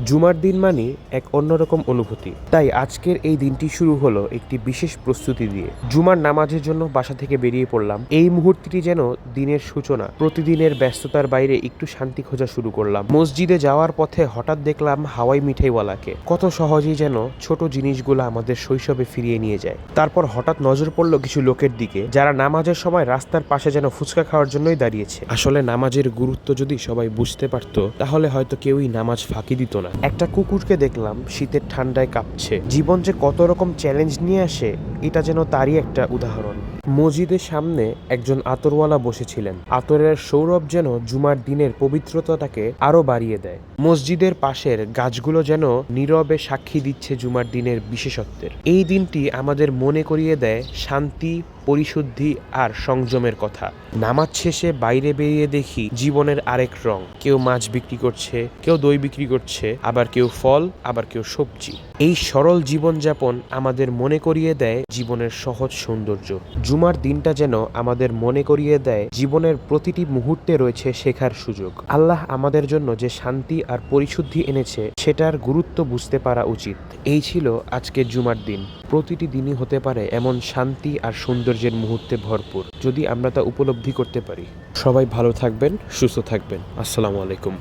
জুমার দিন মানে এক অন্যরকম অনুভূতি। তাই আজকের এই দিনটি শুরু হলো একটি বিশেষ প্রস্তুতি দিয়ে। জুমার নামাজের জন্য বাসা থেকে বেরিয়ে পড়লাম। এই মুহূর্তটি যেন দিনের সূচনা। প্রতিদিনের ব্যস্ততার বাইরে একটু শান্তি খোঁজা শুরু করলাম। মসজিদে যাওয়ার পথে হঠাৎ দেখলাম হাওয়াই মিঠাইওয়ালাকে। কত সহজেই যেন ছোট জিনিসগুলো আমাদের শৈশবে ফিরিয়ে নিয়ে যায়। তারপর হঠাৎ নজর পড়ল কিছু লোকের দিকে, যারা নামাজের সময় রাস্তার পাশে যেন ফুচকা খাওয়ার জন্যই দাঁড়িয়েছে। আসলে নামাজের গুরুত্ব যদি সবাই বুঝতে পারত, তাহলে হয়তো কেউই নামাজ ফাঁকি দিত না। একটা কুকুরকে দেখলাম শীতের ঠান্ডায় কাঁপছে। জীবন যে কত রকম চ্যালেঞ্জ নিয়ে আসে, এটা যেন তারই একটা উদাহরণ। মসজিদের সামনে একজন আতরওয়ালা বসেছিলেন। আতরের সৌরভ যেন জুমার দিনের পবিত্রতাটাকে আরো বাড়িয়ে দেয়। মসজিদের পাশের গাছগুলো যেন নীরবে সাক্ষী দিচ্ছে জুমার দিনের বিশেষত্বের। এই দিনটি আমাদের মনে করিয়ে দেয় শান্তি, পরিশুদ্ধি আর সংযমের কথা। নামাজ শেষে বাইরে বেরিয়ে দেখি জীবনের আরেক রং। কেউ মাছ বিক্রি করছে, কেউ দই বিক্রি করছে, আবার কেউ ফল, আবার কেউ সবজি। এই সরল জীবনযাপন আমাদের মনে করিয়ে দেয় জীবনের সহজ সৌন্দর্য। জুমার দিনটা যেন আমাদের মনে করিয়ে দেয় জীবনের প্রতিটি মুহূর্তে রয়েছে শেখার সুযোগ। আল্লাহ আমাদের জন্য যে শান্তি আর পরিশুদ্ধি এনেছে, সেটার গুরুত্ব বুঝতে পারা উচিত। এই ছিল আজকের জুমার দিন। প্রতিটি দিনই হতে পারে এমন শান্তি আর সৌন্দর্যের মুহূর্তে ভরপুর, যদি আমরা তা উপলব্ধি করতে পারি। সবাই ভালো থাকবেন, সুস্থ থাকবেন। আসসালামু আলাইকুম।